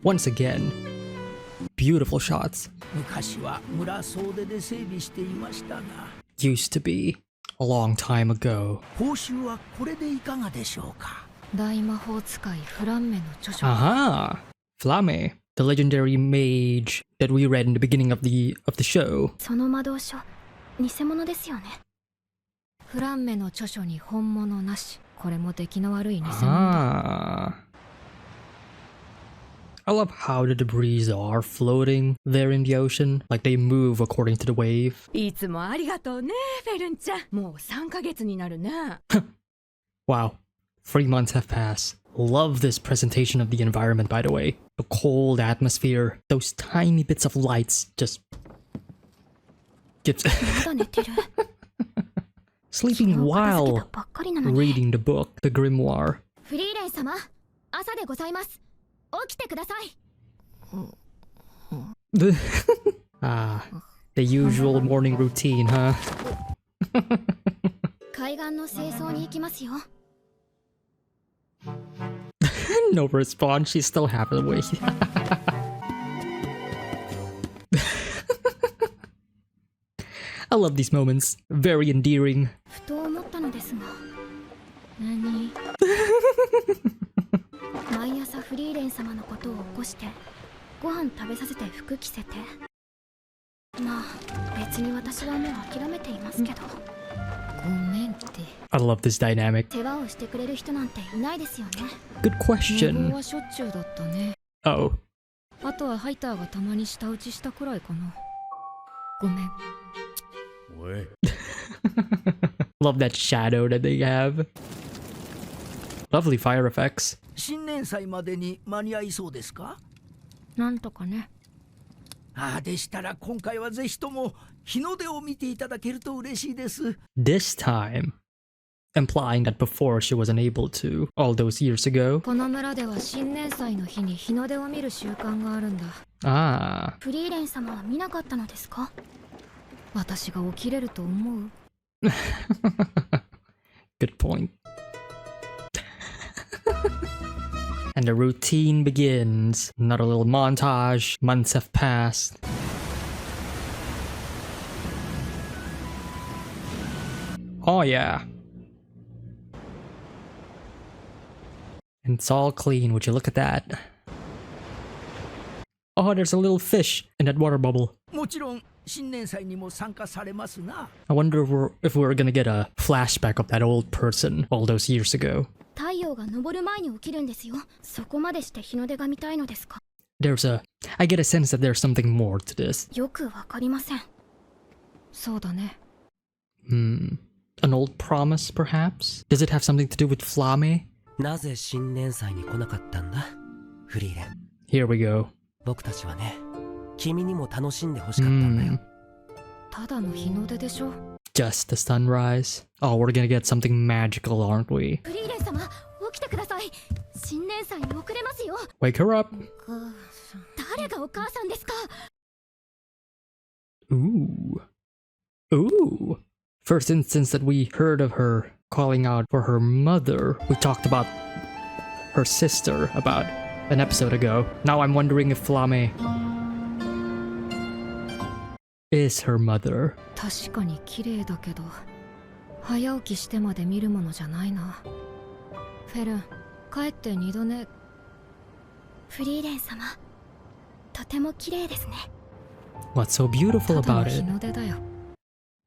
Once again, beautiful shots. 昔は村総出で整備していましたが、 Used to be a long time ago. 報酬はこれでいかがでしょうか。大魔法使いフランメの著書。 Aha! Flame, the legendary mage that we read in the beginning of the show. その魔導書、偽物ですよね。フランメの著書に本物なし。これも出来の悪い偽物だ。Ah. I love how the debris are floating there in the ocean, like they move according to the wave. いつもありがとうね、フェルンちゃん。もう3ヶ月になるね。Wow, 3 months have passed. Love this presentation of the environment, by the way. The cold atmosphere, those tiny bits of lights just gives sleeping while reading the book, the grimoire. フリーレン様、朝でございます。起きてください。Ah, the usual morning routine, huh? 海岸の清掃に行きますよ。No response, she's still half awake. I love these moments. Very endearing. ふと思ったのですが。何？毎朝フリーレン様のことを起こしてご飯食べさせて服着せて、まあ別に私はもう諦めていますけど。ごめんって。 I love this dynamic. 世話をしてくれる人なんていないですよね。 Good question. はしょっちゅうだったね。 Oh. あとはハイターがたまに舌打ちしたくらいかな。ごめん。おい。Love that shadow that they have. Lovely fire effects. 新年祭までに間に合いそうですか。なんとかね。ああ、でしたら今回はぜひとも日の出を見ていただけると嬉しいです。 This time, implying that before she wasn't able to all those years ago. この村では新年祭の日に日の出を見る習慣があるんだ。Ah. フリーレン様は見なかったのですか。私が起きれると思う。Good point. And the routine begins. Another little montage. Months have passed. Oh yeah. And it's all clean. Would you look at that? Oh, there's a little fish in that water bubble. もちろん新年祭にも参加されますな。 I wonder if we're gonna get a flashback of that old person all those years ago. 太陽が昇る前に起きるんですよ。そこまでして日の出が見たいのですか。 I get a sense that there's something more to this. よくわかりません。そうだね。An old promise, perhaps? Does it have something to do with Flame? なぜ新年祭に来なかったんだ、フリーレン。 Here we go. 僕たちはね、君にも楽しんでほしかったんだよ。ただの日の出でしょ。 Just the sunrise. Oh, we're gonna get something magical, aren't we? フリーレン様、起きてください。新年祭に遅れますよ。 Wake her up. 誰がお母さんですか。 Ooh. Ooh. First instance that we heard of her calling out for her mother. We talked about her sister about an episode ago. Now I'm wondering if Flame is her mother. 確かに綺麗だけど、早起きしてまで見るものじゃないな。フェルン、帰って二度寝。フリーレン様、とても綺麗ですね。 What's so beautiful ただ about の日 it? の出だよ。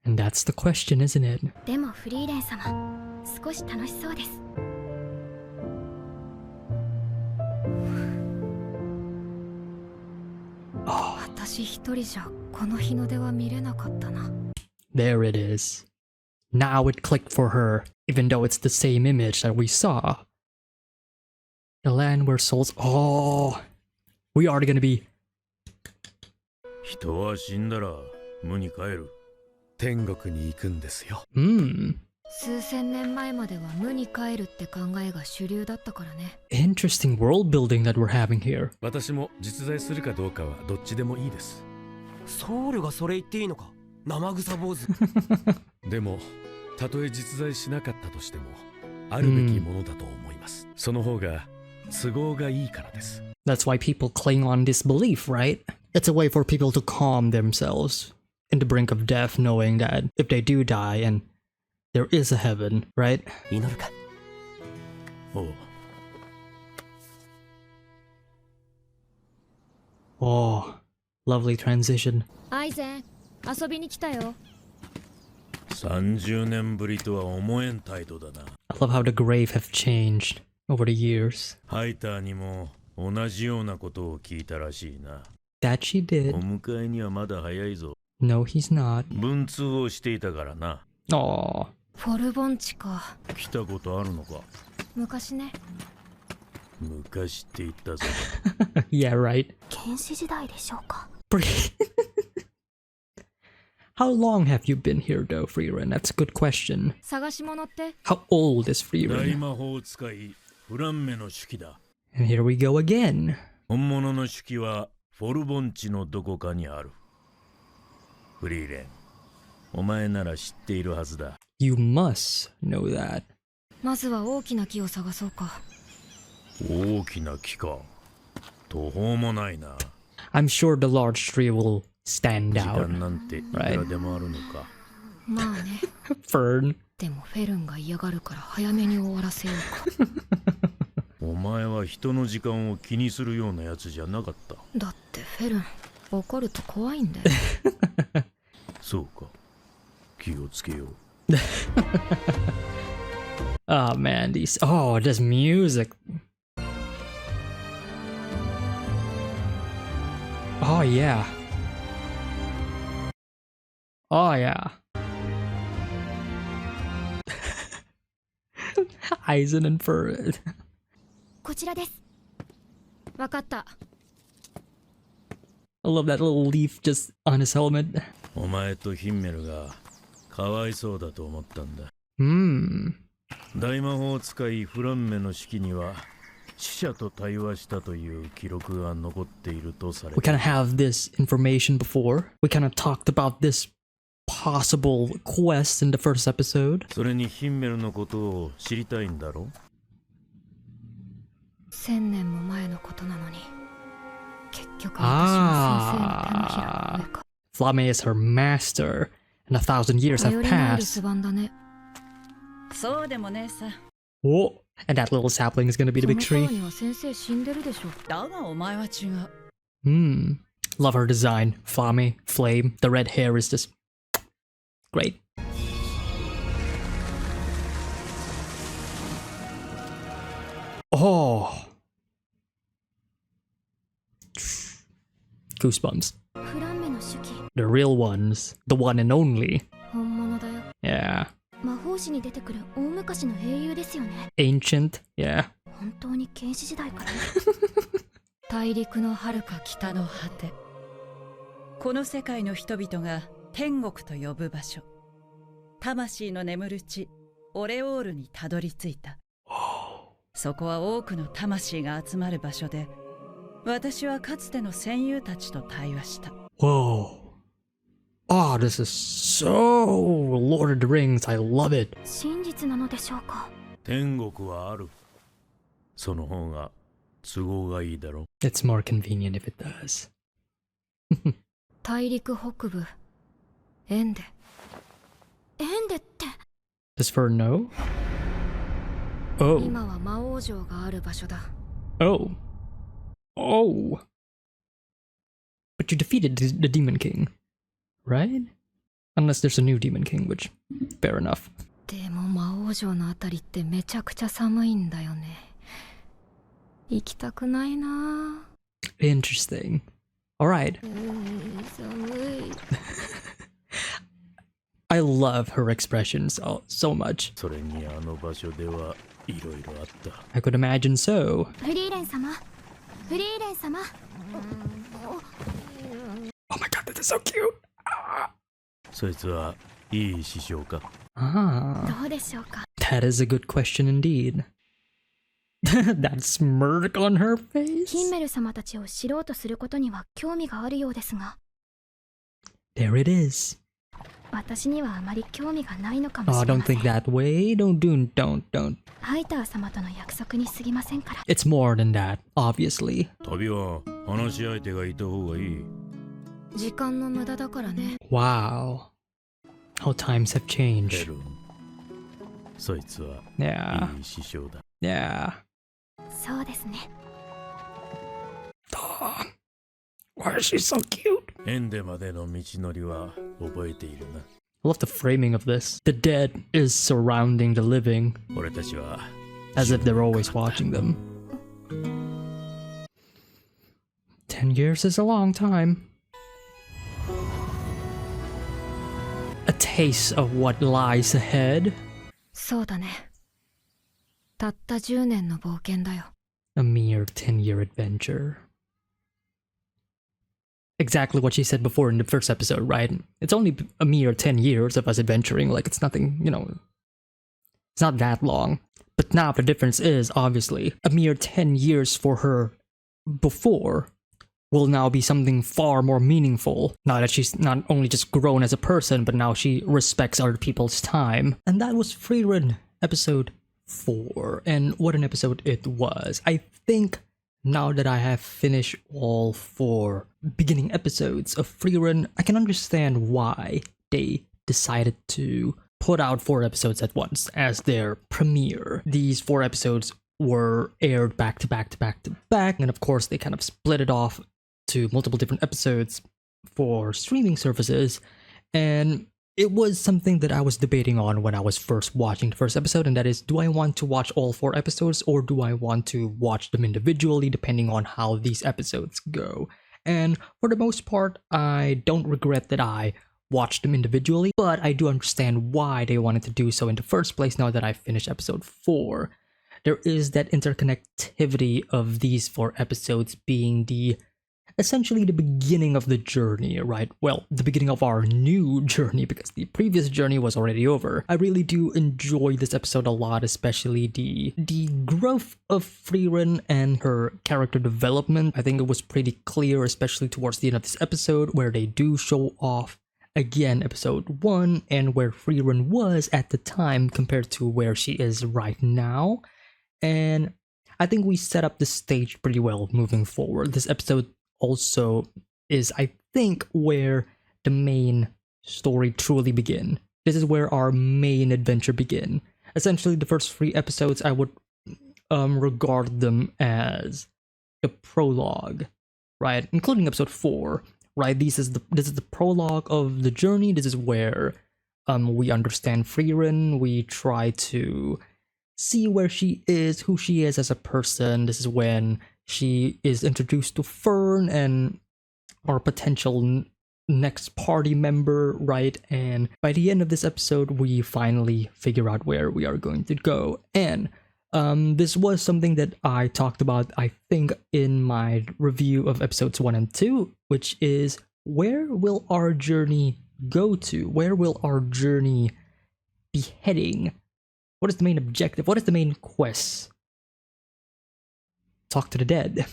And that's the question, isn't it? でもフリーレン様、少し楽しそうです。私一人じゃこの日の出は見れなかったな。 There it is. Now it clicked for her, even though it's the same image that we saw. The land where souls... Oh! We are gonna be... 人は死んだら無に帰る。天国に行くんですよ。数千年前までは無に帰るって考えが主流だったからね。 Interesting world building that we're having here. 私も実在するかどうかはどっちでもいいです。ソウルがそれ言っていいのか、生臭坊主。でもたとえ実在しなかったとしてもあるべきものだと思います。その方が都合がいいからです。That's why people cling on disbelief, right? It's a way for people to calm themselves in the brink of death, knowing that if they do die and there is a heaven, right? 祈るか。おう。 Oh, lovely transition. アイゼン、遊びに来たよ。30年ぶりとは思えん態度だな。 I love how the grave have changed over the years. ハイターにも同じようなことを聞いたらしいな。 That she お did. 迎えにはまだ早いぞ。 No, he's not. 文通をしていたからな。 Aw. フォルボンチか。来たことあるのか。昔ね。昔って言ったぞ。Yeah, right. 原始時代でしょうか。How long have you been here though, Frieren? That's a good question. 探し物って How old is 大 Frieren? 魔法使いフランメの手記だ。 And here we go again. 本物の手記はフォルボン地のどこかにある。フリーレン、お前なら知っているはずだ。 You must know that. まずは大きな木を探そうか。大きな木か。途方もないな。 I'm sure the large tree will stand 時 out. 間なんていくらでもあるのか。まあね。 Fern. でもフェルンが嫌がるから早めに終わらせようか。お前は人の時間を気にするようなやつじゃなかった。だってフェルン、怒ると怖いんだよ。そうか。気をつけよう。 Oh man, this music. Oh yeah. Oh yeah. Eisen and Fur. こちらです。わかった。I love that little leaf just on his helmet. お前とヒンメルがかわいそうだと思ったんだ。大魔法使いフランメの式には死者と対話したという記録が残っているとされ We kind of have this information before. We kind of talked about this possible quest in the first episode. それにヒンメルのことを知りたいんだろ。1000年も前のことなのに、結局私は先生の手のひらの上か。Flame is her master, and 1,000 years have 頼りのある passed. 巣番だね。そうでもねえさ。 Whoa! And that little sapling is gonna be the big その tree. 頃には先生死んでるでしょ。だがお前は違う。Love her design. Flame, flame. The red hair is just great. Oh. Goosebumps. フランメの手記、 The real ones. The one and only. 本物だよ。 Yeah. 魔法史に出てくる大昔の英雄ですよね。 Ancient. Yeah. 本当に原始時代からね。大陸の遥か北の果て。この世界の人々が天国と呼ぶ場所。魂の眠る地、オレオールにたどり着いた。そこは多くの魂が集まる場所で、私はかつての戦友たちと対話した。Whoa. Oh, this is so Lord of the Rings. I love it. 真実なのでしょうか。天国はある。その方が都合がいいだろ。 It's more convenient if it does. 大陸北部、エンデ。エンデって。 Does Fern know? Oh. 今は魔王城がある場所だ。 Oh. Oh. But you defeated the Demon King, right? Unless there's a new Demon King, which, fair enough. でも魔王城のあたりってめちゃくちゃ寒いんだよね。行きたくないな。 Interesting. Alright. 寒い。I love her expressions so much. それにあの場所ではいろいろあった。I could imagine so. フリーレン様。フリーレン様。 Oh my god, that is so cute. そいつはいい師匠か。Ah, どうでしょうか。 that is a good question indeed. That smirk on her face. ヒンメル様たちを知ろうとすることには興味があるようですが。 There it is. 私にはあまり興味がないのかも Oh, しれ don't ません。 think that way. Don't. ハイター様との約束に過ぎませんから。 It's more than that, obviously. 旅は話し相手がいた方がいい。時間の無駄だからね。 Wow. How times have ヘ changed. ルン、そいつは Yeah. いい師匠だ。 Yeah. そうですね。 Oh, why is she so cute? エンデまでの道のりは覚えているな。I love the framing of this. The dead is surrounding the living 俺たちは as if they're always watching them. 10 years is a long time. A taste of what lies ahead. そうだね。たった10年の冒険だよ。 A mere 10-year adventure. Exactly what she said before in the first episode, right? It's only a mere 10 years of us adventuring. Like, it's nothing, you know, it's not that long. But now the difference is, obviously, a mere 10 years for her before will now be something far more meaningful. Now that she's not only just grown as a person, but now she respects other people's time. And that was Frieren, episode 4. And what an episode it was. I think now that I have finished all 4 beginning episodes of Frieren, I can understand why they decided to put out 4 episodes at once as their premiere. These 4 episodes were aired back to back to back to back, and of course they kind of split it off to multiple different episodes for streaming services, and it was something that I was debating on when I was first watching the first episode, and that is, do I want to watch all 4 episodes or do I want to watch them individually depending on how these episodes go? And for the most part, I don't regret that I watched them individually, but I do understand why they wanted to do so in the first place now that I've finished episode 4. There is that interconnectivity of these 4 episodes being essentially the beginning of the journey, right? Well, the beginning of our new journey, because the previous journey was already over. I really do enjoy this episode a lot, especially the growth of Frieren and her character development. I think it was pretty clear, especially towards the end of this episode, where they do show off again episode 1 and where Frieren was at the time compared to where she is right now. And I think we set up the stage pretty well moving forward. This episode also is, I think, where the main story truly begin. This is where our main adventure begin. Essentially, the first 3 episodes, I would regard them as the prologue, right? Including episode 4, right? This is the prologue of the journey. This is where we understand Frieren. We try to see where she is, who she is as a person. This is when she is introduced to Fern and our potential next party member, right? And by the end of this episode, we finally figure out where we are going to go. And this was something that I talked about, I think, in my review of episodes 1 and 2, which is, where will our journey go to? Where will our journey be heading? What is the main objective? What is the main quest? Talk to the dead.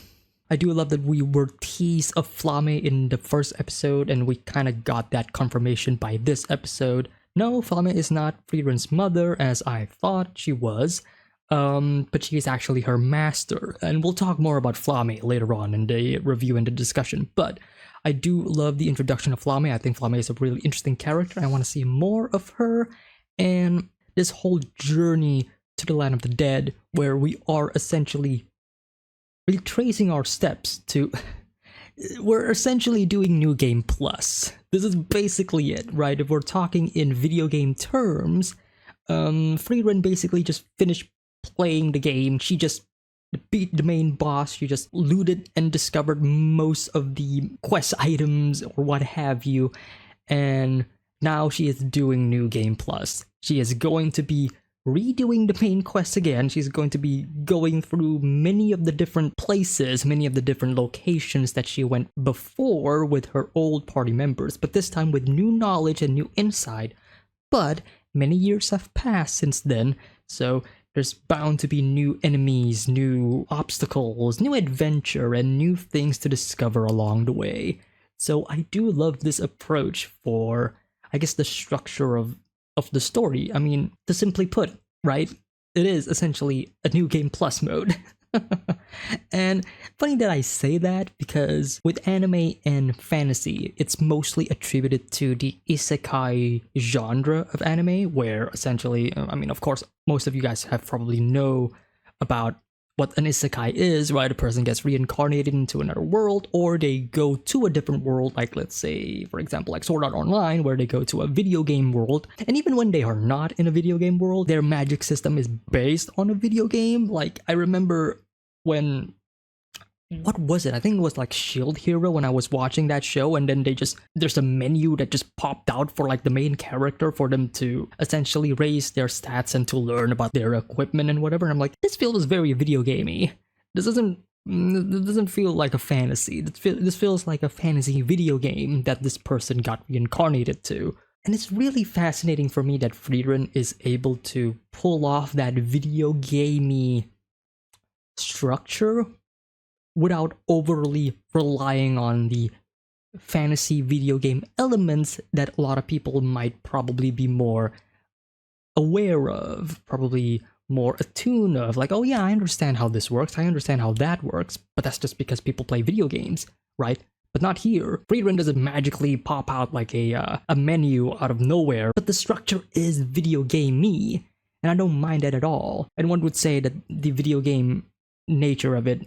I do love that we were teased of Flame in the first episode, and we kind of got that confirmation by this episode. No, Flame is not Frieren's mother, as I thought she was, but she is actually her master. And we'll talk more about Flame later on in the review and the discussion, but I do love the introduction of Flame. I think Flame is a really interesting character. I want to see more of her, and this whole journey to the land of the dead, where we are essentially retracing our steps to... We're essentially doing New Game Plus. This is basically it, right? If we're talking in video game terms, Frieren basically just finished playing the game. She just beat the main boss. She just looted and discovered most of the quest items or what have you. And now she is doing New Game Plus. She is going to be redoing the main quest again. She's going to be going through many of the different places, many of the different locations that she went before with her old party members, but this time with new knowledge and new insight. But many years have passed since then, so there's bound to be new enemies, new obstacles, new adventure, and new things to discover along the way. So I do love this approach for I guess, the structure of the story. I mean, to simply put, right, it is essentially a new game plus mode. And funny that I say that, because with anime and fantasy, it's mostly attributed to the isekai genre of anime, where essentially, I mean, of course, most of you guys have probably know about what an isekai is, right? A person gets reincarnated into another world, or they go to a different world, like, let's say, for example, like Sword Art Online, where they go to a video game world. And even when they are not in a video game world, their magic system is based on a video game. Like, I remember when, what was it? I think it was like Shield Hero, when I was watching that show, and then there's a menu that just popped out for like the main character for them to essentially raise their stats and to learn about their equipment and whatever. And I'm like, this feels very video gamey. This doesn't feel like a fantasy. This feels like a fantasy video game that this person got reincarnated to. And it's really fascinating for me that Frieren is able to pull off that video gamey structure without overly relying on the fantasy video game elements that a lot of people might probably be more aware of, probably more attuned of. Like, oh yeah, I understand how this works, I understand how that works, but that's just because people play video games, right? But not here. Frieren doesn't magically pop out like a menu out of nowhere, but the structure is video gamey, and I don't mind that at all. And one would say that the video game nature of it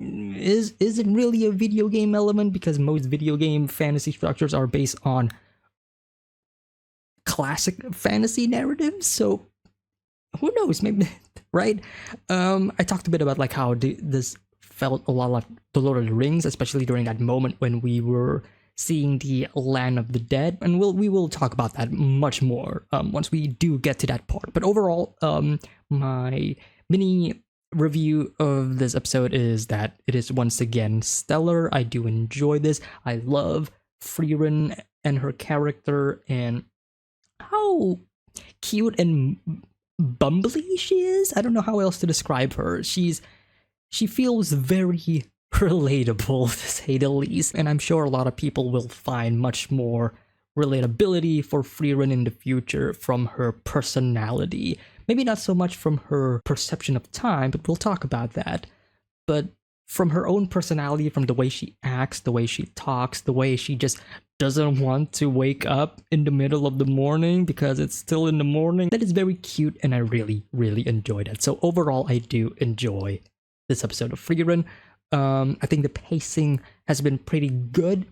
isn't really a video game element, because most video game fantasy structures are based on classic fantasy narratives. So who knows, maybe, right? I talked a bit about like how this felt a lot like The Lord of the Rings, especially during that moment when we were seeing the Land of the Dead, and we will talk about that much more once we do get to that part. But overall, my mini review of this episode is that it is once again stellar. I do enjoy this. I love Frieren and her character, and how cute and bumbly she is. I don't know how else to describe her. She feels very relatable, to say the least, and I'm sure a lot of people will find much more relatability for Frieren in the future from her personality. Maybe not so much from her perception of time, but we'll talk about that. But from her own personality, from the way she acts, the way she talks, the way she just doesn't want to wake up in the middle of the morning because it's still in the morning. That is very cute, and I really, really enjoyed it. So overall, I do enjoy this episode of Frieren. I think the pacing has been pretty good.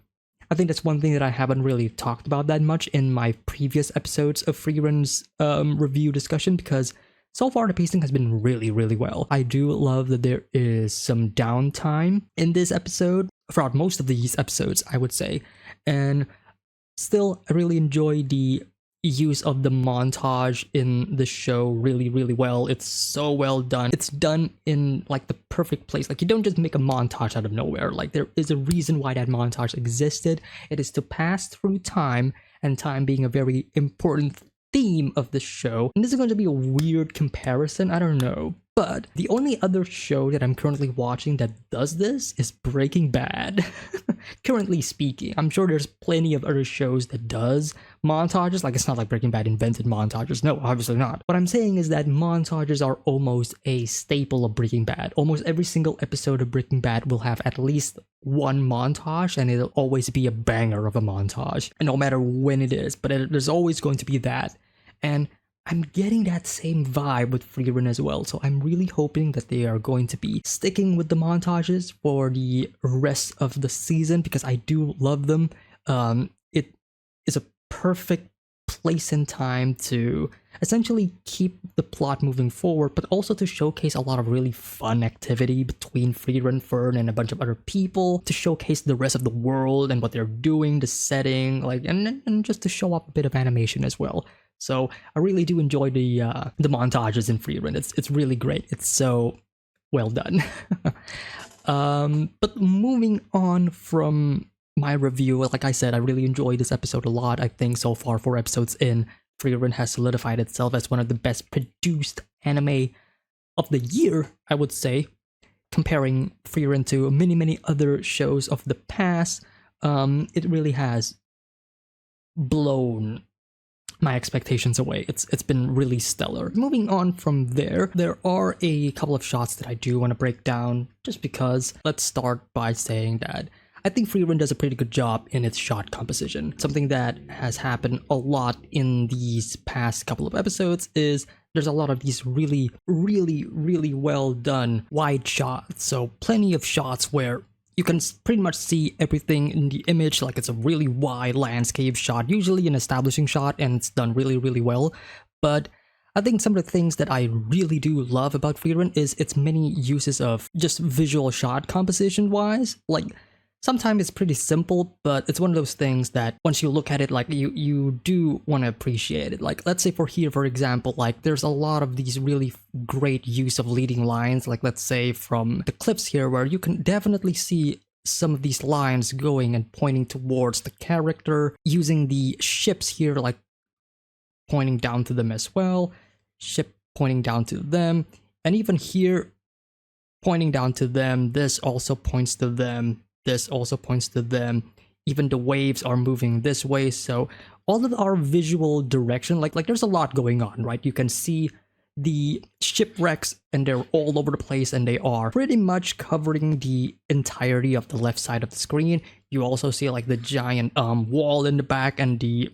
I think that's one thing that I haven't really talked about that much in my previous episodes of Frieren's review discussion, because so far the pacing has been really, really well. I do love that there is some downtime in this episode, throughout most of these episodes, I would say. And still, I really enjoy the use of the montage in the show really, really well. It's so well done. It's done in like the perfect place. Like, you don't just make a montage out of nowhere. Like, there is a reason why that montage existed. It is to pass through time, and time being a very important theme of the show. And this is going to be a weird comparison, I don't know, but the only other show that I'm currently watching that does this is Breaking Bad. Currently speaking, I'm sure there's plenty of other shows that does montages. Like, it's not like Breaking Bad invented montages. No, obviously not. What I'm saying is that montages are almost a staple of Breaking Bad. Almost every single episode of Breaking Bad will have at least one montage, and it'll always be a banger of a montage, and no matter when it is, but there's always going to be that. And I'm getting that same vibe with Frieren as well, so I'm really hoping that they are going to be sticking with the montages for the rest of the season, because I do love them. It is a perfect place and time to essentially keep the plot moving forward, but also to showcase a lot of really fun activity between Frieren, Fern, and a bunch of other people, to showcase the rest of the world and what they're doing, the setting, like, and just to show up a bit of animation as well. So I really do enjoy the montages in Frieren. It's really great. It's so well done. But moving on from my review, like I said, I really enjoyed this episode a lot. I think so far 4 episodes in, Frieren has solidified itself as one of the best produced anime of the year, I would say, comparing Frieren to many other shows of the past. It really has blown my expectations away. It's been really stellar. Moving on from there are a couple of shots that I do want to break down just because. Let's start by saying that I think Frieren does a pretty good job in its shot composition. Something that has happened a lot in these past couple of episodes is there's a lot of these really well done wide shots. So plenty of shots where you can pretty much see everything in the image, like it's a really wide landscape shot, usually an establishing shot, and it's done really well. But I think some of the things that I really do love about Frieren is its many uses of just visual shot composition wise. Like, sometimes it's pretty simple, but it's one of those things that once you look at it, like you do want to appreciate it. Like, let's say for example, like there's a lot of these really great use of leading lines, like let's say from the clips here, where you can definitely see some of these lines going and pointing towards the character, using the ships here, like pointing down to them as well, ship pointing down to them, and even here pointing down to them. This also points to them. This also points to them. Even the waves are moving this way. So all of our visual direction, like there's a lot going on, right? You can see the shipwrecks and they're all over the place, and they are pretty much covering the entirety of the left side of the screen. You also see like the giant wall in the back and the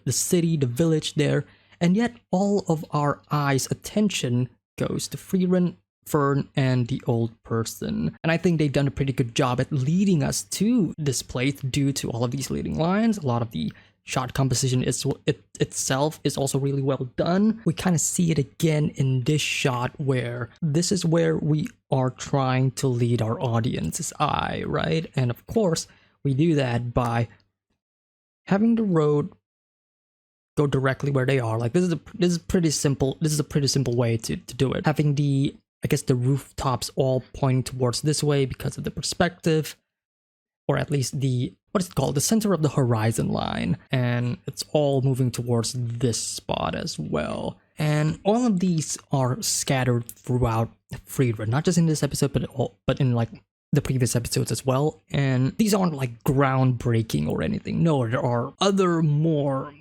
city, the village there. And yet all of our eyes' attention goes to Frieren, Fern, and the old person. And I think they've done a pretty good job at leading us to this place due to all of these leading lines. A lot of the shot composition itself is also really well done. We kind of see it again in this shot, where this is where we are trying to lead our audience's eye, right? And of course, we do that by having the road go directly where they are. Like this is pretty simple. This is a pretty simple way to do it. Having the rooftops all pointing towards this way because of the perspective, or at least the center of the horizon line, and it's all moving towards this spot as well. And all of these are scattered throughout Frieren, not just in this episode, but in like the previous episodes as well. And these aren't like groundbreaking or anything. No, there are other more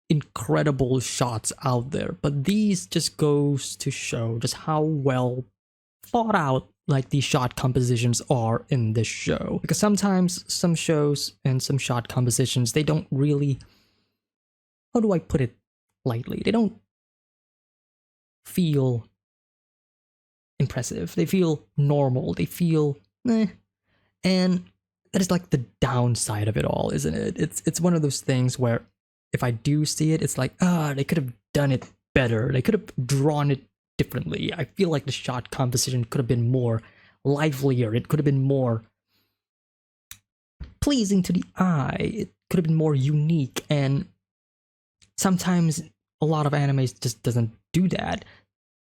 incredible shots out there, but these just goes to show just how well thought out like these shot compositions are in this show. Because sometimes some shows and some shot compositions, they don't really, how do I put it lightly, they don't feel impressive. They feel normal. They feel eh. And that is like the downside of it all, isn't it? It's one of those things where if I do see it, it's like, they could have done it better. They could have drawn it differently. I feel like the shot composition could have been more livelier. It could have been more pleasing to the eye. It could have been more unique. And sometimes a lot of animes just doesn't do that.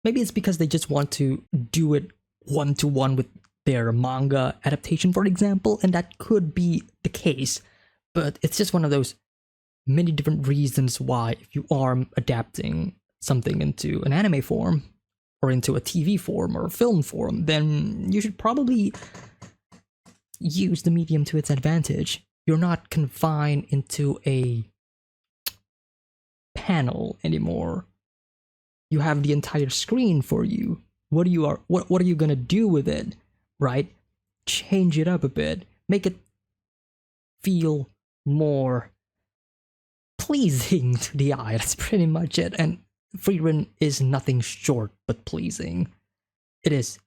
Maybe it's because they just want to do it one-to-one with their manga adaptation, for example, and that could be the case. But it's just one of those many different reasons why, if you are adapting something into an anime form or into a TV form or a film form, then you should probably use the medium to its advantage. You're not confined into a panel anymore. You have the entire screen for you. What are you gonna do with it, right? Change it up a bit. Make it feel more pleasing to the eye. That's pretty much it. And Frieren is nothing short but pleasing. It is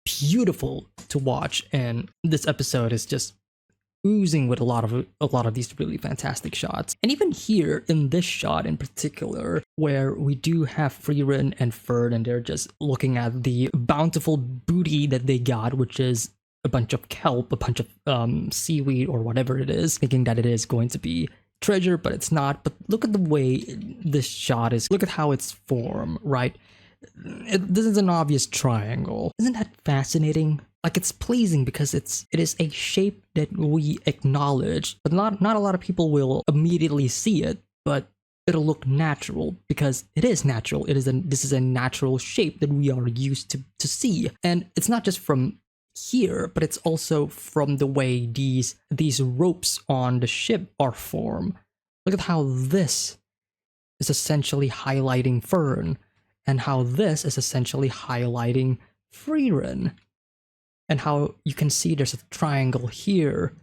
beautiful to watch, and this episode is just oozing with a lot of these really fantastic shots. And even here in this shot in particular, where we do have Frieren and Fern, and they're just looking at the bountiful booty that they got, which is a bunch of kelp, a bunch of seaweed or whatever it is, thinking that it is going to be treasure, but it's not. But look at the way this shot is. Look at how it's formed, right? This is an obvious triangle. Isn't that fascinating? Like, it's pleasing because it is a shape that we acknowledge, but not a lot of people will immediately see it, but it'll look natural because it is natural. This is a natural shape that we are used to see. And it's not just from here, but it's also from the way these ropes on the ship are formed. Look at how this is essentially highlighting Fern, and how this is essentially highlighting Frieren. And how you can see there's a triangle here,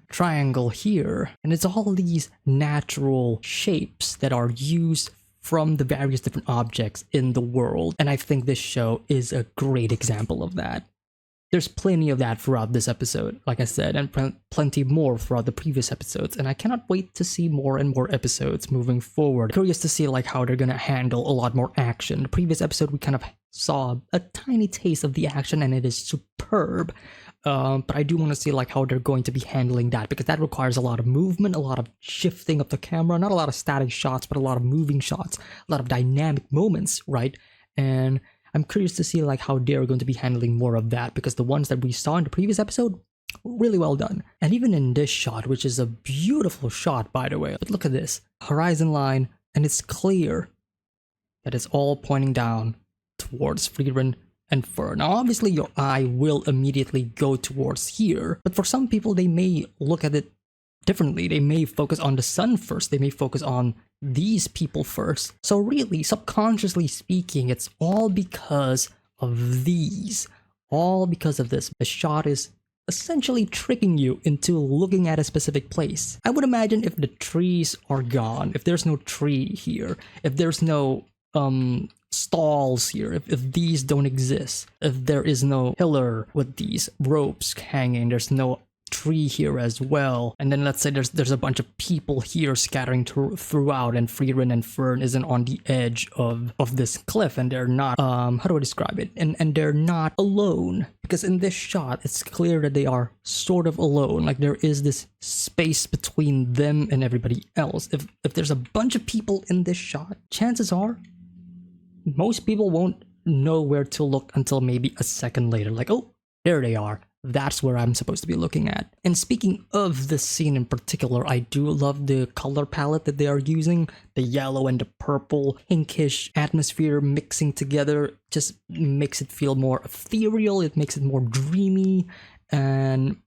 and it's all these natural shapes that are used from the various different objects in the world. And I think this show is a great example of that. There's plenty of that throughout this episode, like I said, and plenty more throughout the previous episodes, and I cannot wait to see more and more episodes moving forward. Curious to see like how they're gonna handle a lot more action. The previous episode we kind of saw a tiny taste of the action, and it is superb. But I do want to see like how they're going to be handling that, because that requires a lot of movement, a lot of shifting of the camera, not a lot of static shots, but a lot of moving shots, a lot of dynamic moments, right? And I'm curious to see like how they're going to be handling more of that, because the ones that we saw in the previous episode, really well done. And even in this shot, which is a beautiful shot by the way, but look at this horizon line, and it's clear that it's all pointing down towards Frieren and Fern. Now obviously your eye will immediately go towards here, but for some people they may look at it differently. They may focus on the sun first, they may focus on these people first. So really, subconsciously speaking, it's all because of these. All because of this. The shot is essentially tricking you into looking at a specific place. I would imagine if the trees are gone, if there's no tree here, if there's no stalls here, if these don't exist, if there is no pillar with these ropes hanging, there's no tree here as well, and then let's say there's a bunch of people here scattering throughout, and Frieren and Fern isn't on the edge of this cliff, and they're not how do I describe it, and they're not alone, because in this shot it's clear that they are sort of alone, like there is this space between them and everybody else. If there's a bunch of people in this shot, chances are most people won't know where to look until maybe a second later, like, oh, there they are. That's where I'm supposed to be looking at. And speaking of this scene in particular, I do love the color palette that they are using. The yellow and the purple, pinkish atmosphere mixing together just makes it feel more ethereal, it makes it more dreamy, and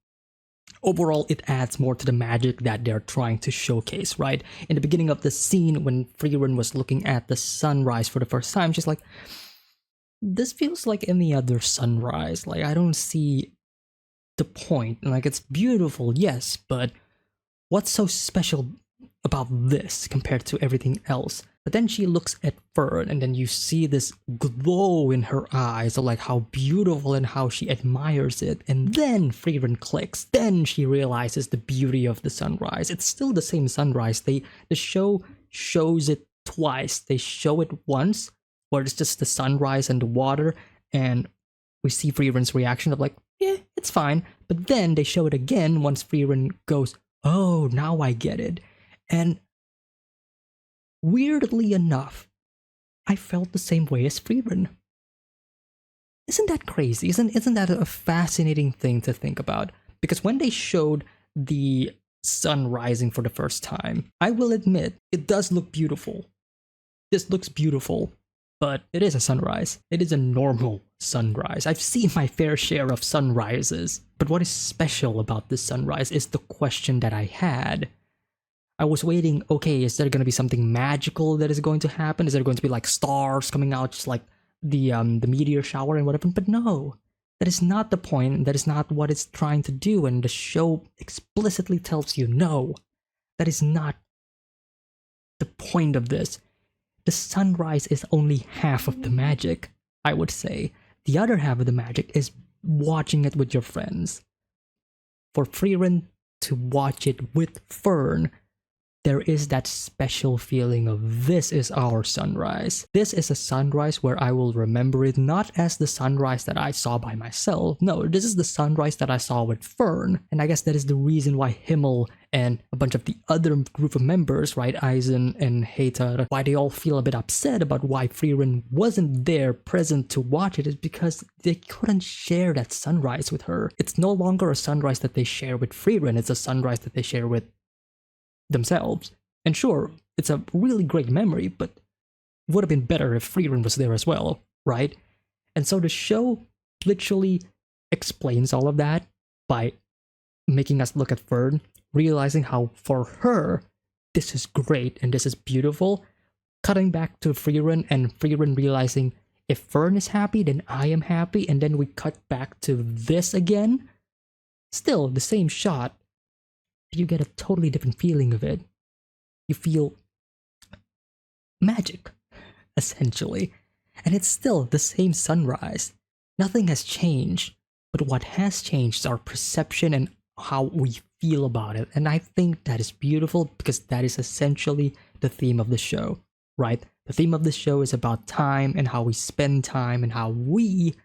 overall it adds more to the magic that they're trying to showcase, right? In the beginning of the scene, when Frieren was looking at the sunrise for the first time, she's like, this feels like any other sunrise. Like, I don't see the point. Like, it's beautiful, yes, but what's so special about this compared to everything else? But then she looks at Fern, and then you see this glow in her eyes of like how beautiful and how she admires it. And then Frieren clicks. Then she realizes the beauty of the sunrise. It's still the same sunrise. The show shows it twice. They show it once where it's just the sunrise and the water, and we see Frieren's reaction of like, yeah, it's fine. But then they show it again once Frieren goes, oh, now I get it. And weirdly enough, I felt the same way as Frieren. Isn't that crazy? Isn't that a fascinating thing to think about? Because when they showed the sun rising for the first time, I will admit, it does look beautiful. This looks beautiful. But it is a sunrise. It is a normal sunrise. I've seen my fair share of sunrises. But what is special about this sunrise is the question that I had. I was waiting, okay, is there going to be something magical that is going to happen? Is there going to be like stars coming out just like the meteor shower and whatever? But no, that is not the point. That is not what it's trying to do. And the show explicitly tells you, no, that is not the point of this. The sunrise is only half of the magic, I would say. The other half of the magic is watching it with your friends. For Frieren to watch it with Fern, there is that special feeling of this is our sunrise. This is a sunrise where I will remember it not as the sunrise that I saw by myself. No, this is the sunrise that I saw with Fern. And I guess that is the reason why Himmel and a bunch of the other group of members, right, Aizen and Hater, why they all feel a bit upset about why Frieren wasn't there present to watch it, is because they couldn't share that sunrise with her. It's no longer a sunrise that they share with Frieren, it's a sunrise that they share with themselves. And sure, it's a really great memory, but it would have been better if Frieren was there as well, right? And so the show literally explains all of that by making us look at Fern, realizing how for her, this is great and this is beautiful. Cutting back to Frieren and Frieren realizing if Fern is happy, then I am happy, and then we cut back to this again. Still the same shot, but you get a totally different feeling of it. You feel magic, essentially. And it's still the same sunrise. Nothing has changed, but what has changed is our perception and how we feel about it. And I think that is beautiful because that is essentially the theme of the show, right? The theme of the show is about time and how we spend time and how we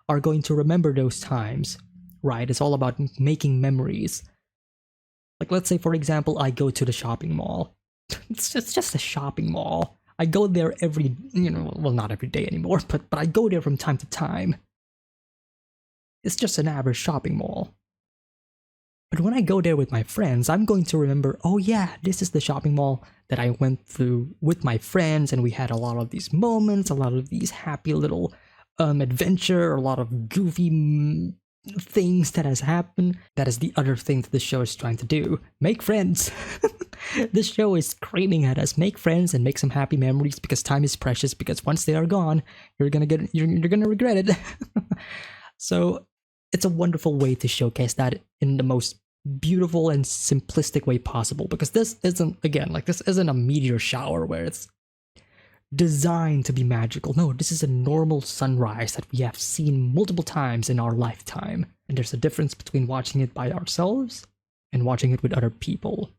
are going to remember those times, right? It's all about making memories. Like, let's say, for example, I go to the shopping mall. It's just a shopping mall. I go there every, well, not every day anymore, but I go there from time to time. It's just an average shopping mall. But when I go there with my friends, I'm going to remember, oh yeah, this is the shopping mall that I went through with my friends, and we had a lot of these moments, a lot of these happy little adventure, a lot of goofy things that has happened. That is the other thing that the show is trying to do. Make friends. This show is screaming at us, make friends and make some happy memories because time is precious, because once they are gone, you're gonna regret it. So it's a wonderful way to showcase that in the most beautiful and simplistic way possible, because this isn't, again, like, this isn't a meteor shower where it's designed to be magical. No, this is a normal sunrise that we have seen multiple times in our lifetime, and there's a difference between watching it by ourselves and watching it with other people.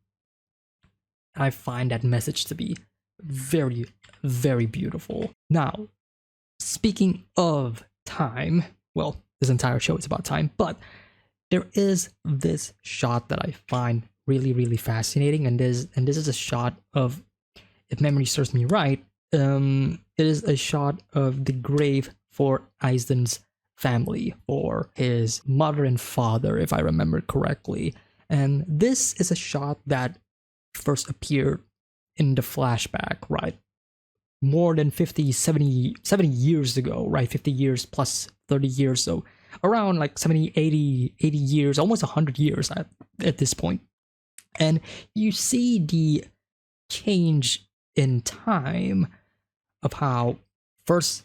I find that message to be very, very beautiful. Now, speaking of time, well, this entire show is about time, but there is this shot that I find really, really fascinating, and this is a shot of, if memory serves me right, it is a shot of the grave for Aizen's family, or his mother and father, if I remember correctly. And this is a shot that first appeared in the flashback, right? More than 70 years ago, right? 50 years plus 30 years, so around like 70, 80 years, almost 100 years at this point. And you see the change in time of how first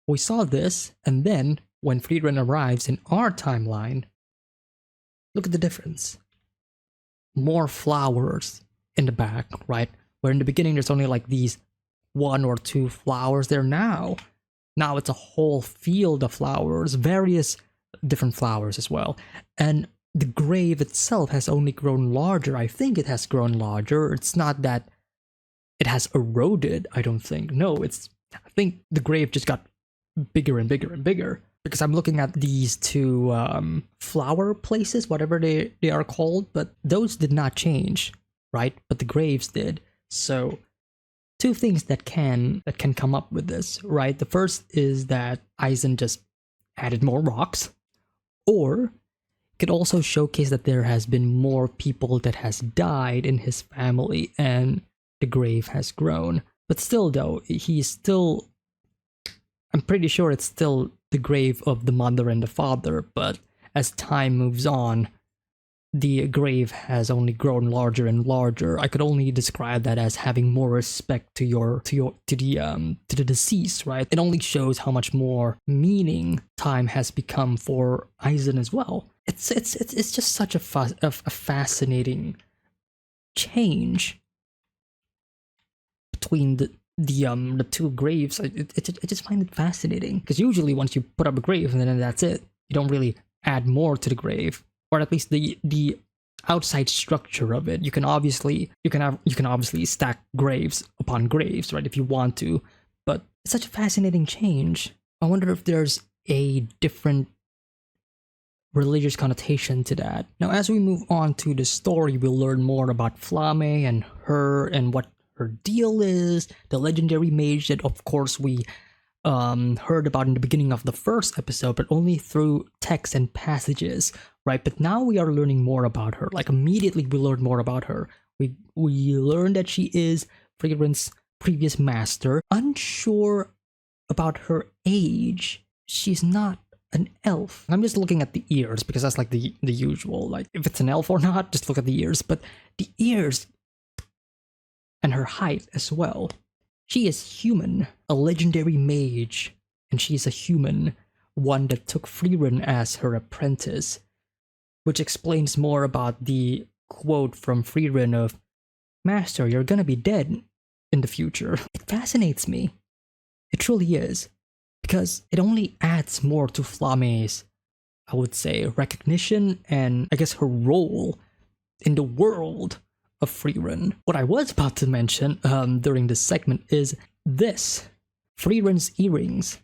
we saw this, and then when Frieren arrives in our timeline, look at the difference. More flowers in the back, right? Where in the beginning there's only like these 1 or 2 flowers there. Now it's a whole field of flowers, various different flowers as well. And the grave itself has only grown larger. I think it has grown larger. It's not that it has eroded, I don't think. No, I think the grave just got bigger and bigger and bigger. Because I'm looking at these 2 flower places, whatever they are called, but those did not change, right? But the graves did. So 2 things that can come up with this, right? The first is that Aizen just added more rocks, or it could also showcase that there has been more people that has died in his family and the grave has grown. But still though, I'm pretty sure it's still the grave of the mother and the father, but as time moves on, the grave has only grown larger and larger. I could only describe that as having more respect to the deceased, right? It only shows how much more meaning time has become for Aizen as well. It's just such a fascinating change between the 2 graves. I just find it fascinating, because usually once you put up a grave and then that's it, you don't really add more to the grave, or at least the outside structure of it. You can obviously stack graves upon graves, right, if you want to, but it's such a fascinating change. I wonder if there's a different religious connotation to that. Now, as we move on to the story, we'll learn more about Flame and her and what her deal is, the legendary mage that of course we heard about in the beginning of the first episode, but only through text and passages, right? But now we are learning more about her. Like, immediately we learn more about her. We learn that she is Frieren's previous master. Unsure about her age. She's not an elf. I'm just looking at the ears because that's like the usual. Like, if it's an elf or not, just look at the ears. But the ears and her height as well. She is human, a legendary mage, and she's a human, one that took Frieren as her apprentice, which explains more about the quote from Frieren of, "Master, you're gonna be dead in the future." It fascinates me. It truly is, because it only adds more to Flame's, I would say, recognition and I guess her role in the world of Frieren. What I was about to mention during this segment is this, Frieren's earrings.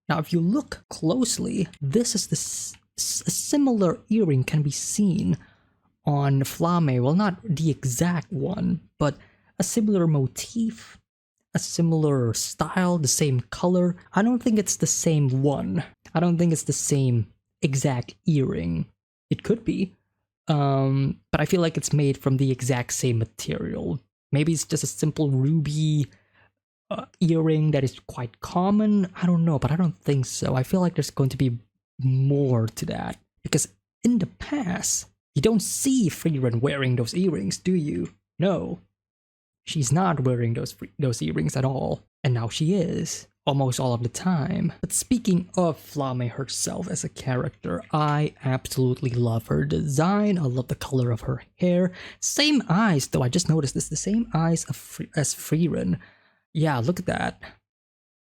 Now, if you look closely, this is a similar earring can be seen on Flame. Well, not the exact one, but a similar motif, a similar style, the same color. I don't think it's the same one. I don't think it's the same exact earring. It could be, but I feel like it's made from the exact same material. Maybe it's just a simple ruby earring that is quite common. I don't know, but I don't think so. I feel like there's going to be more to that, because in the past, you don't see Frieren wearing those earrings, do you? No. She's not wearing those earrings at all, and now she is, almost all of the time. But speaking of Flame herself as a character, I absolutely love her design. I love the color of her hair. Same eyes, though. I just noticed this, the same eyes as Frieren. Yeah, look at that.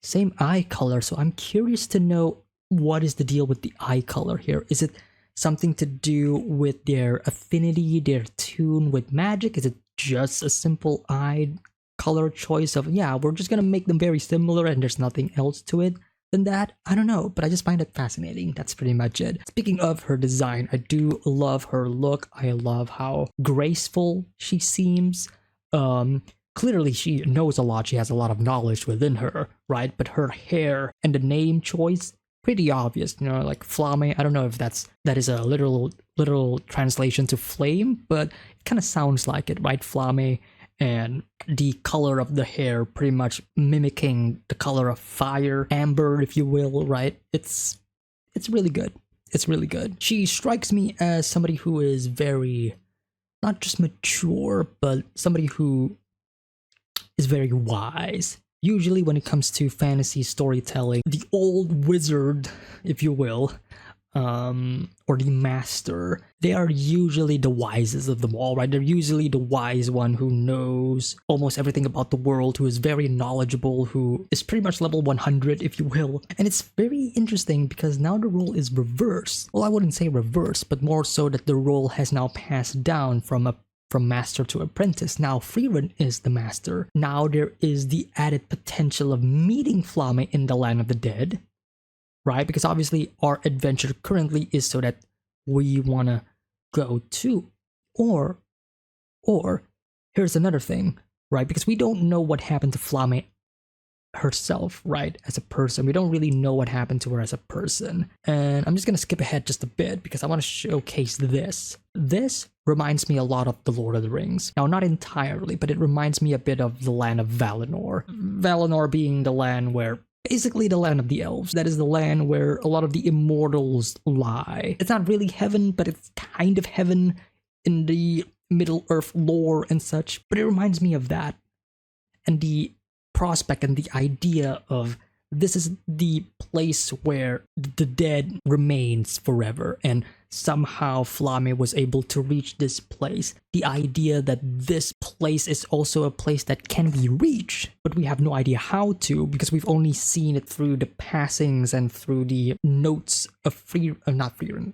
Same eye color, so I'm curious to know what is the deal with the eye color here. Is it something to do with their affinity, their tune with magic? Is it just a simple eye color choice of, yeah, we're just gonna make them very similar and there's nothing else to it than that? I don't know, but I just find it fascinating. That's pretty much it. Speaking of her design, I do love her look. I love how graceful she seems. Clearly she knows a lot. She has a lot of knowledge within her, right? But her hair and the name choice, pretty obvious, you know, like Flame. I don't know if that is a literal translation to flame, but it kind of sounds like it, right? Flame, and the color of the hair pretty much mimicking the color of fire, amber, if you will, right? It's really good. It's really good. She strikes me as somebody who is very, not just mature, but somebody who is very wise. Usually when it comes to fantasy storytelling, the old wizard, if you will, or the master, they are usually the wisest of them all, right? They're usually the wise one who knows almost everything about the world, who is very knowledgeable, who is pretty much level 100, if you will. And it's very interesting because now the role is reversed. Well, I wouldn't say reversed, but more so that the role has now passed down from master to apprentice. Now Frieren is the master. Now there is the added potential of meeting Flame in the land of the dead, right? Because obviously our adventure currently is so that we want to go to, or here's another thing, right? Because we don't know what happened to Flame herself, right? As a person, we don't really know what happened to her as a person. And I'm just gonna skip ahead just a bit because I want to showcase this. This reminds me a lot of The Lord of the Rings. Now, not entirely, but it reminds me a bit of the land of Valinor. Valinor being the land where, basically the land of the elves. That is the land where a lot of the immortals lie. It's not really heaven, but it's kind of heaven in the Middle Earth lore and such. But it reminds me of that. And the prospect and the idea of this is the place where the dead remains forever, and somehow Flame was able to reach this place. The idea that this place is also a place that can be reached, but we have no idea how to because we've only seen it through the passings and through the notes of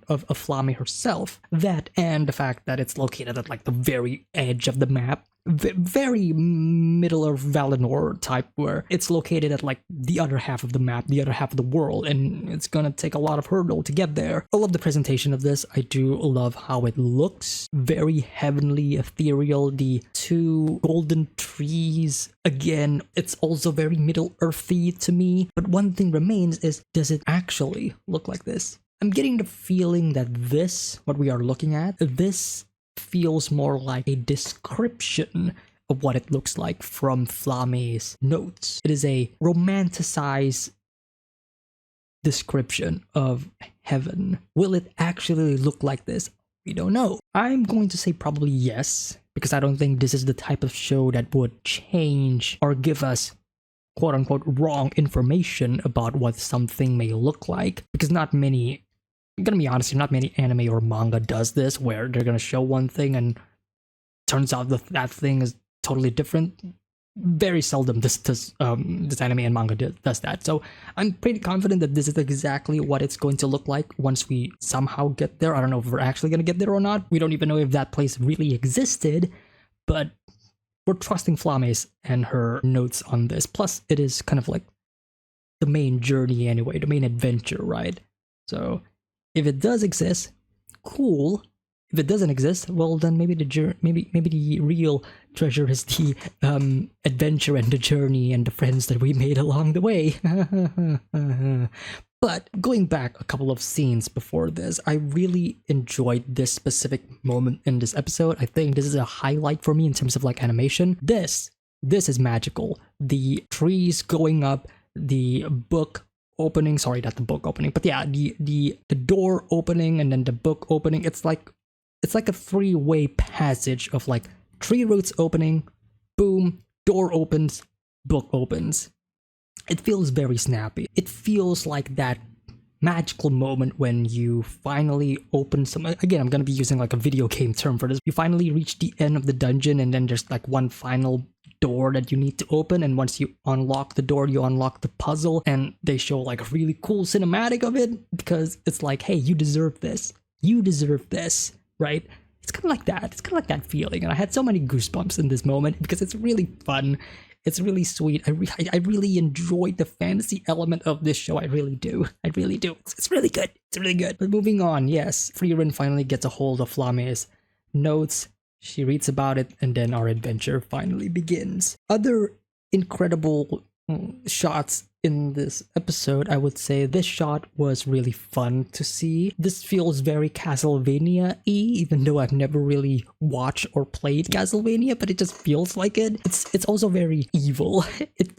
of Flame herself. That and the fact that it's located at like the very edge of the map. Very middle of Valinor type, where it's located at like the other half of the map, the other half of the world, and it's gonna take a lot of hurdle to get there. I love the presentation of this. I do love how it looks. Very heavenly, ethereal. The two golden trees, again, it's also very Middle Earthy to me. But one thing remains is, does it actually look like this? I'm getting the feeling that this, what we are looking at, this feels more like a description of what it looks like from Flame's notes. It is a romanticized description of heaven. Will it actually look like this? We don't know. I'm going to say probably yes, because I don't think this is the type of show that would change or give us quote unquote wrong information about what something may look like. Because not many, I'm gonna be honest, not many anime or manga does this, where they're gonna show one thing and turns out that thing is totally different. Very seldom this anime and manga does that. So I'm pretty confident that this is exactly what it's going to look like once we somehow get there. I don't know if we're actually going to get there or not. We don't even know if that place really existed, but we're trusting Flames and her notes on this. Plus, it is kind of like the main journey anyway, the main adventure, right? So if it does exist, cool. If it doesn't exist, well then maybe the real treasure is the adventure and the journey and the friends that we made along the way. But going back a couple of scenes before this, I really enjoyed this specific moment in this episode. I think this is a highlight for me in terms of like animation. This is magical. The trees going up, the book opening, sorry, not the book opening, but yeah, the door opening and then the book opening. It's like a three-way passage of like tree roots opening, boom, door opens, book opens. It feels very snappy. It feels like that magical moment when you finally open some, again, I'm gonna be using like a video game term for this. You finally reach the end of the dungeon and then there's like one final door that you need to open, and once you unlock the door, you unlock the puzzle, and they show like a really cool cinematic of it because it's like, hey, you deserve this. You deserve this. Right? It's kind of like that. It's kind of like that feeling. And I had so many goosebumps in this moment because it's really fun. It's really sweet. I really enjoyed the fantasy element of this show. I really do. I really do. It's really good. It's really good. But moving on, yes, Frieren finally gets a hold of Flame's notes. She reads about it, and then our adventure finally begins. Other incredible shots in this episode, I would say this shot was really fun to see. This feels very Castlevania-y, even though I've never really watched or played Castlevania, but it just feels like it. It's also very evil.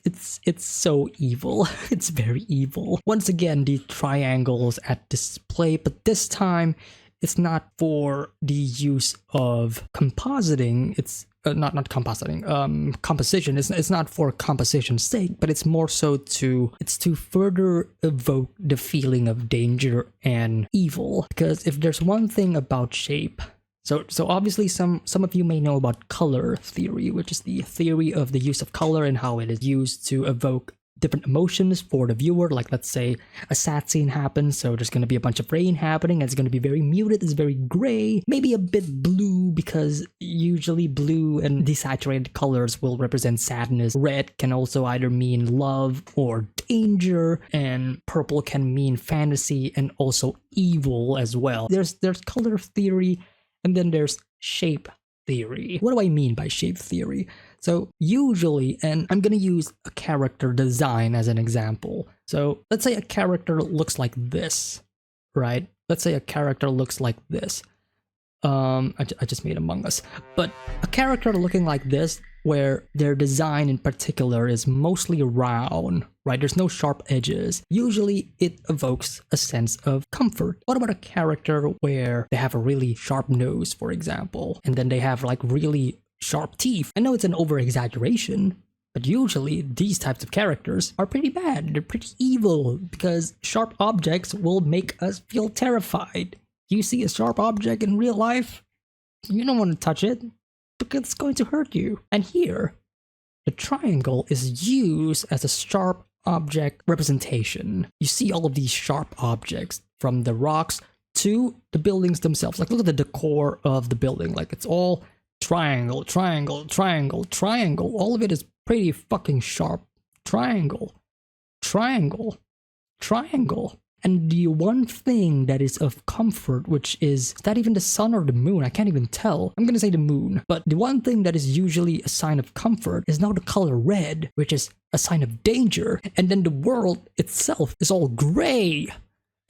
It's so evil. It's very evil. Once again, the triangles at display, but this time it's not for the use of compositing. It's not compositing, composition. It's not for composition's sake, but it's more so to further evoke the feeling of danger and evil. Because if there's one thing about shape, so obviously some of you may know about color theory, which is the theory of the use of color and how it is used to evoke different emotions for the viewer. Like, let's say a sad scene happens, so there's going to be a bunch of rain happening, and it's going to be very muted, it's very gray, maybe a bit blue, because usually blue and desaturated colors will represent sadness. Red can also either mean love or danger, and purple can mean fantasy and also evil as well. There's color theory, and then there's shape theory. What do I mean by shape theory? So usually, and I'm going to use a character design as an example. So let's say a character looks like this, right? Let's say a character looks like this. I just made Among Us. But a character looking like this, where their design in particular is mostly round, right? There's no sharp edges. Usually it evokes a sense of comfort. What about a character where they have a really sharp nose, for example, and then they have like really sharp teeth? I know it's an over-exaggeration, but usually these types of characters are pretty bad. They're pretty evil because sharp objects will make us feel terrified. You see a sharp object in real life, you don't want to touch it because it's going to hurt you. And here, the triangle is used as a sharp object representation. You see all of these sharp objects, from the rocks to the buildings themselves. Like, look at the decor of the building. Like, it's all triangle, triangle, triangle, triangle. All of it is pretty fucking sharp. Triangle, triangle, triangle. And the one thing that is of comfort, which is that even the sun or the moon, I can't even tell. I'm gonna say the moon. But the one thing that is usually a sign of comfort is now the color red, which is a sign of danger. And then the world itself is all gray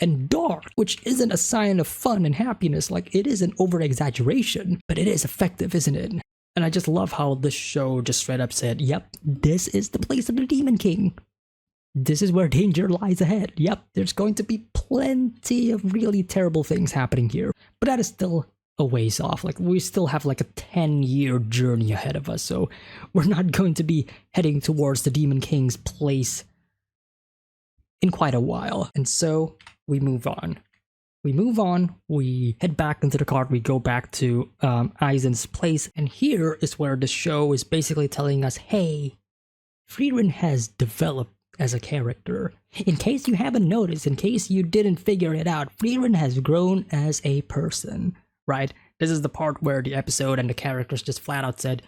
and dark, which isn't a sign of fun and happiness. Like, it is an over-exaggeration, but it is effective, isn't it? And I just love how this show just straight up said, yep, this is the place of the Demon King. This is where danger lies ahead. Yep, there's going to be plenty of really terrible things happening here. But that is still a ways off. Like, we still have like a 10-year journey ahead of us, so we're not going to be heading towards the Demon King's place in quite a while. And so we move on. We head back into the car, we go back to Aizen's place, and here is where the show is basically telling us, hey, Frieren has developed as a character. In case you haven't noticed, in case you didn't figure it out, Frieren has grown as a person, right? This is the part where the episode and the characters just flat out said,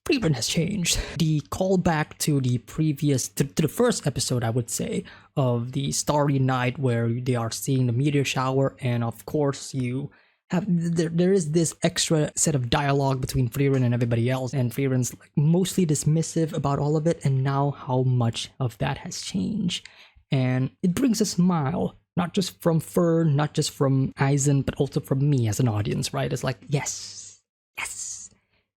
Frieren has changed. The callback to the previous, to the first episode, I would say, of the Starry Night, where they are seeing the meteor shower, and of course you have, there is this extra set of dialogue between Frieren and everybody else, and Frieren's like mostly dismissive about all of it, and now how much of that has changed. And it brings a smile, not just from Fern, not just from Aizen, but also from me as an audience, right? It's like, yes,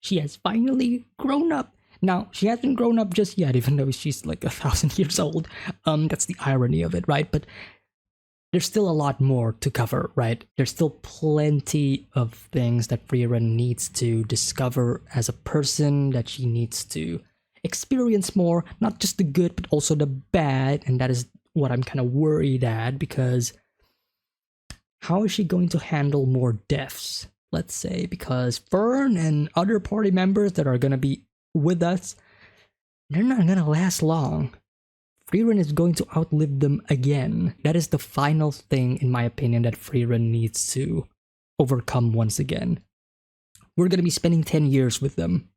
she has finally grown up. Now, she hasn't grown up just yet, even though she's like 1,000 years old. That's the irony of it, right? But there's still a lot more to cover, right? There's still plenty of things that Frieren needs to discover as a person, that she needs to experience more, not just the good, but also the bad. And that is what I'm kind of worried at, because how is she going to handle more deaths, let's say? Because Fern and other party members that are going to be with us, they're not going to last long. Frieren is going to outlive them again. That is the final thing, in my opinion, that Frieren needs to overcome once again. We're going to be spending 10 years with them.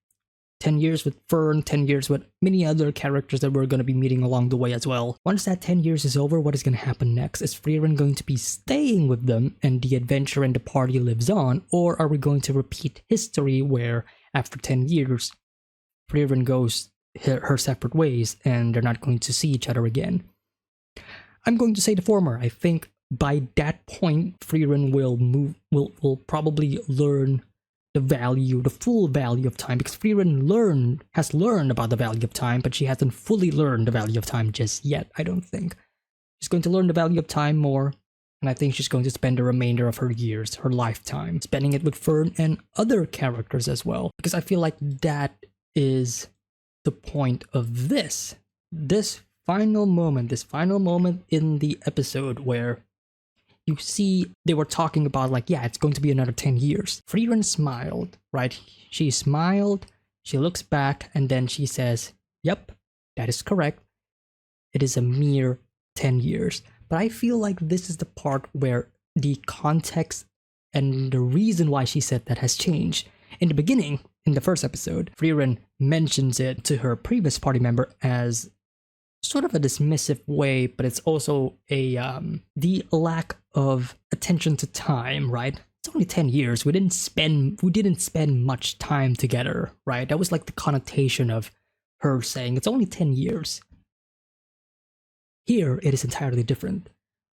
10 years with Fern, 10 years with many other characters that we're going to be meeting along the way as well. Once that 10 years is over, what is going to happen next? Is Frieren going to be staying with them and the adventure and the party lives on? Or are we going to repeat history where after 10 years, Frieren goes her separate ways and they're not going to see each other again? I'm going to say the former. I think by that point, Frieren will probably learn the full value of time, because Frieren has learned about the value of time, but she hasn't fully learned the value of time just yet, I don't think. She's going to learn the value of time more, and I think she's going to spend the remainder of her years, her lifetime, spending it with Fern and other characters as well, because I feel like that is the point of this final moment in the episode where you see they were talking about, like, yeah, it's going to be another 10 years. Frieren smiled, right? She smiled, she looks back, and then she says, yep, that is correct. It is a mere 10 years. But I feel like this is the part where the context and the reason why she said that has changed. In the beginning, in the first episode, Frieren mentions it to her previous party member as sort of a dismissive way, but it's also a the lack of attention to time, right? It's only 10 years. We didn't spend much time together, right? That was like the connotation of her saying it's only 10 years. Here, it is entirely different.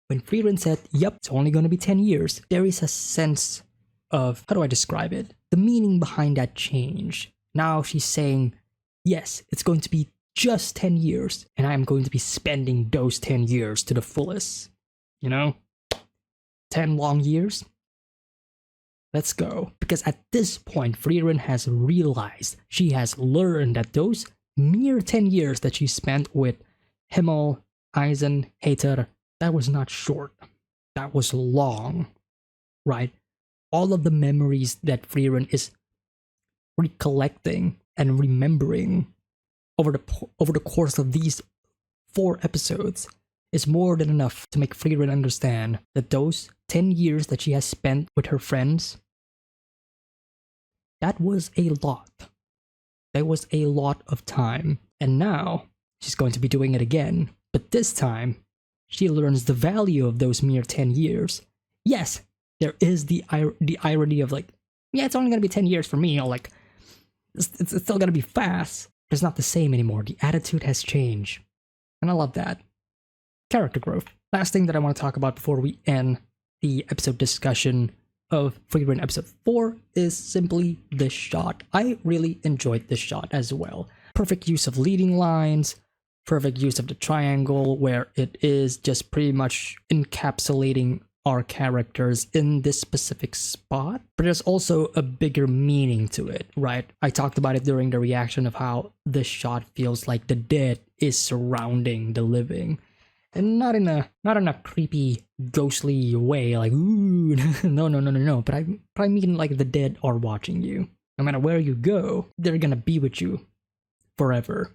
When Frieren said, yep, it's only going to be 10 years, there is a sense of, how do I describe it? The meaning behind that change. Now she's saying, yes, it's going to be just 10 years, and I'm going to be spending those 10 years to the fullest. You know? 10 long years? Let's go. Because at this point, Frieren has realized, she has learned that those mere 10 years that she spent with Himmel, Aizen, Hater, that was not short. That was long. Right? All of the memories that Frieren is recollecting and remembering over the course of these 4 episodes is more than enough to make Frieren understand that those 10 years that she has spent with her friends, that was a lot. That was a lot of time. And now she's going to be doing it again. But this time, she learns the value of those mere 10 years. Yes, there is the irony of like, yeah, it's only going to be 10 years for me. You know, like, it's still going to be fast. It's not the same anymore. The attitude has changed. And I love that. Character growth. Last thing that I want to talk about before we end the episode discussion of Frieren episode 4 is simply this shot. I really enjoyed this shot as well. Perfect use of leading lines, perfect use of the triangle where it is just pretty much encapsulating our characters in this specific spot, but there's also a bigger meaning to it, right? I talked about it during the reaction of how this shot feels like the dead is surrounding the living. And not in a creepy, ghostly way, like, ooh, no. But I mean like the dead are watching you. No matter where you go, they're gonna be with you forever.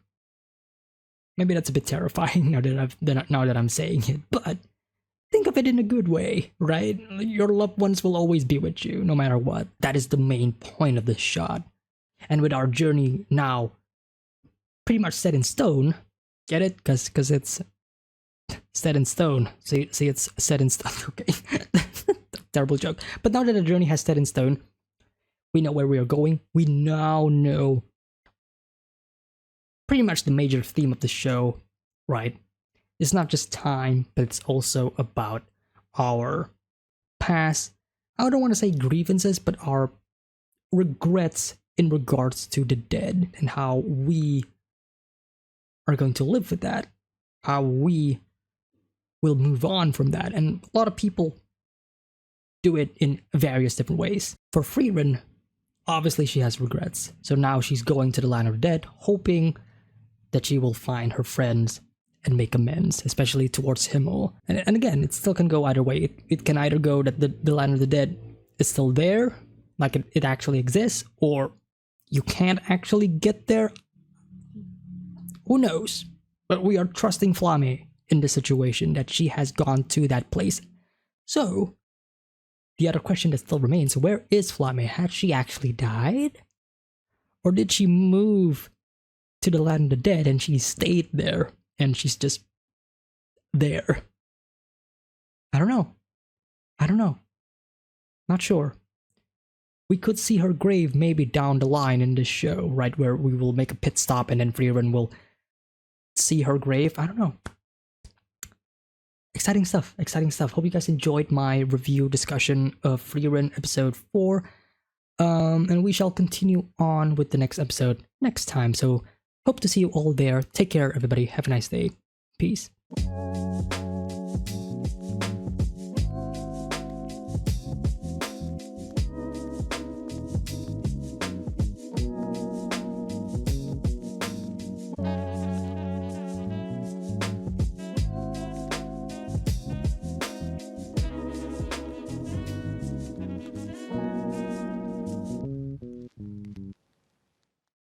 Maybe that's a bit terrifying now that I'm saying it, but think of it in a good way, right? Your loved ones will always be with you, no matter what. That is the main point of this shot. And with our journey now pretty much set in stone, get it? Because it's set in stone. See, it's set in stone. Okay. Terrible joke. But now that the journey has set in stone, we know where we are going. We now know pretty much the major theme of the show, right? It's not just time, but it's also about our past. I don't want to say grievances, but our regrets in regards to the dead and how we are going to live with that, how we will move on from that. And a lot of people do it in various different ways. For Frieren, obviously she has regrets. So now she's going to the land of the dead, hoping that she will find her friends and make amends, especially towards Himmel. And again, it still can go either way. It can either go that the land of the dead is still there, like it actually exists, or you can't actually get there. Who knows? But we are trusting Flamme in this situation, that she has gone to that place. So, the other question that still remains, where is Flamme? Had she actually died? Or did she move to the land of the dead and she stayed there and she's just there? I don't know. Not sure. We could see her grave maybe down the line in this show, right, where we will make a pit stop and then Frieren will see her grave. I don't know. Exciting stuff. Hope you guys enjoyed my review discussion of Frieren episode 4. And we shall continue on with the next episode next time. So hope to see you all there. Take care, everybody. Have a nice day. Peace.